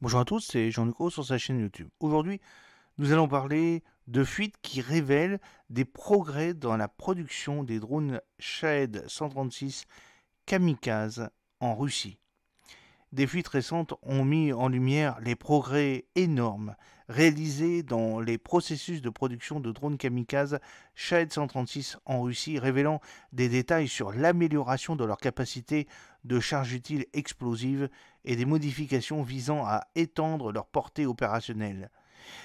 Bonjour à tous, c'est Jean-Luc O sur sa chaîne YouTube. Aujourd'hui, nous allons parler de fuites qui révèlent des progrès dans la production des drones Shahed 136 Kamikaze en Russie. Des fuites récentes ont mis en lumière les progrès énormes réalisés dans les processus de production de drones kamikazes Shahed 136 en Russie, révélant des détails sur l'amélioration de leur capacité de charge utile explosive et des modifications visant à étendre leur portée opérationnelle.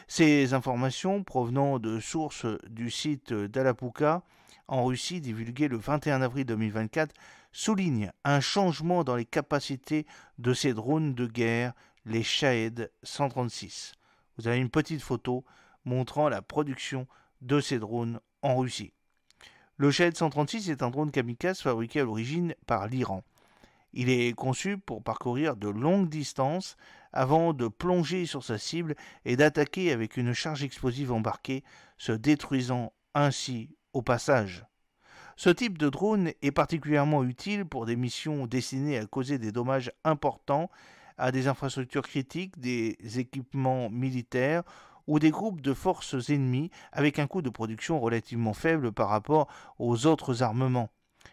Ces informations provenant de sources du site d'Alapuka en Russie, divulguées le 21 avril 2024, soulignent un changement dans les capacités de ces drones de guerre, les Shahed 136. Vous avez une petite photo montrant la production de ces drones en Russie. Le Shahed 136 est un drone kamikaze fabriqué à l'origine par l'Iran. Il est conçu pour parcourir de longues distances avant de plonger sur sa cible et d'attaquer avec une charge explosive embarquée, se détruisant ainsi au passage. Ce type de drone est particulièrement utile pour des missions destinées à causer des dommages importants à des infrastructures critiques, des équipements militaires ou des groupes de forces ennemies avec un coût de production relativement faible par rapport aux autres armements.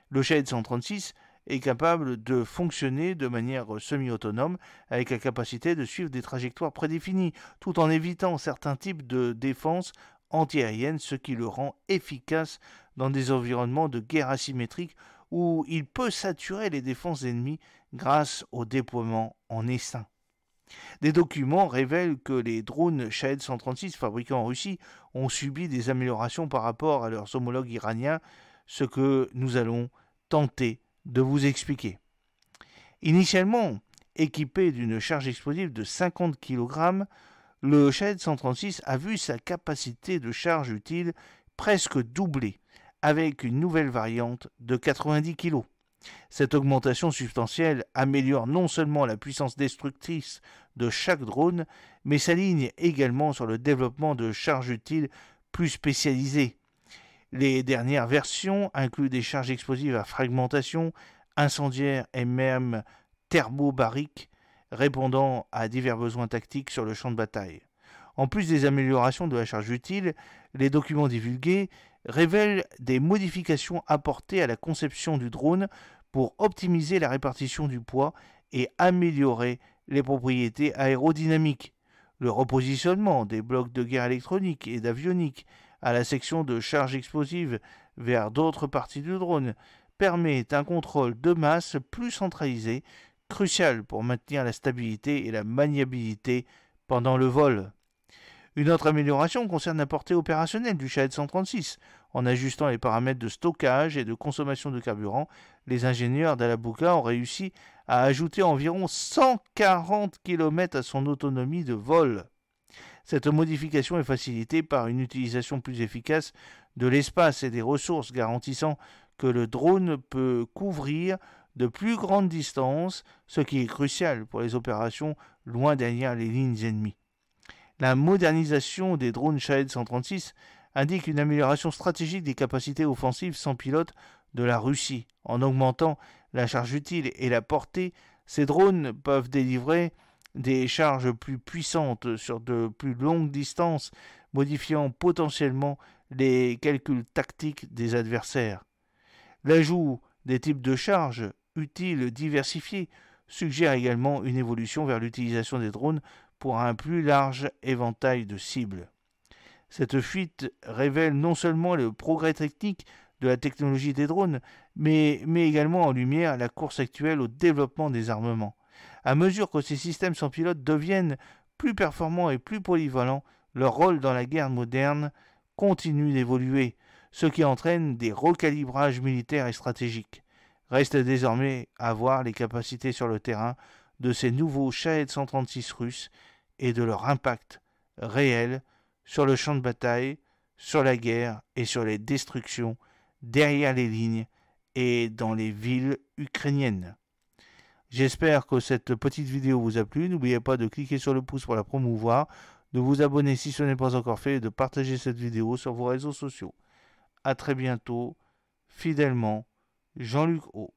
Le Shahed 136 est capable de fonctionner de manière semi-autonome avec la capacité de suivre des trajectoires prédéfinies tout en évitant certains types de défense antiaérienne, ce qui le rend efficace dans des environnements de guerre asymétrique où il peut saturer les défenses ennemies grâce au déploiement en essaim. Des documents révèlent que les drones Shahed 136 fabriqués en Russie ont subi des améliorations par rapport à leurs homologues iraniens, ce que nous allons tenter de vous expliquer. Initialement équipé d'une charge explosive de 50 kg, le Shahed 136 a vu sa capacité de charge utile presque doubler, avec une nouvelle variante de 90 kg. Cette augmentation substantielle améliore non seulement la puissance destructrice de chaque drone, mais s'aligne également sur le développement de charges utiles plus spécialisées. Les dernières versions incluent des charges explosives à fragmentation, incendiaires et même thermobariques, répondant à divers besoins tactiques sur le champ de bataille. En plus des améliorations de la charge utile, les documents divulgués révèlent des modifications apportées à la conception du drone pour optimiser la répartition du poids et améliorer les propriétés aérodynamiques. Le repositionnement des blocs de guerre électronique et d'avionique à la section de charge explosive vers d'autres parties du drone permet un contrôle de masse plus centralisé, crucial pour maintenir la stabilité et la maniabilité pendant le vol. Une autre amélioration concerne la portée opérationnelle du Shahed 136. En ajustant les paramètres de stockage et de consommation de carburant, les ingénieurs d'Alapuka ont réussi à ajouter environ 140 km à son autonomie de vol. Cette modification est facilitée par une utilisation plus efficace de l'espace et des ressources, garantissant que le drone peut couvrir de plus grandes distances, ce qui est crucial pour les opérations loin derrière les lignes ennemies. La modernisation des drones Shahed 136 indique une amélioration stratégique des capacités offensives sans pilote de la Russie. En augmentant la charge utile et la portée, ces drones peuvent délivrer des charges plus puissantes sur de plus longues distances, modifiant potentiellement les calculs tactiques des adversaires. L'ajout des types de charges utiles diversifiés suggère également une évolution vers l'utilisation des drones pour un plus large éventail de cibles. Cette fuite révèle non seulement le progrès technique de la technologie des drones, mais met également en lumière la course actuelle au développement des armements. À mesure que ces systèmes sans pilote deviennent plus performants et plus polyvalents, leur rôle dans la guerre moderne continue d'évoluer, ce qui entraîne des recalibrages militaires et stratégiques. Reste désormais à voir les capacités sur le terrain de ces nouveaux Shahed 136 russes et de leur impact réel sur le champ de bataille, sur la guerre et sur les destructions derrière les lignes et dans les villes ukrainiennes. J'espère que cette petite vidéo vous a plu. N'oubliez pas de cliquer sur le pouce pour la promouvoir, de vous abonner si ce n'est pas encore fait et de partager cette vidéo sur vos réseaux sociaux. A très bientôt, fidèlement, Jean-Luc O.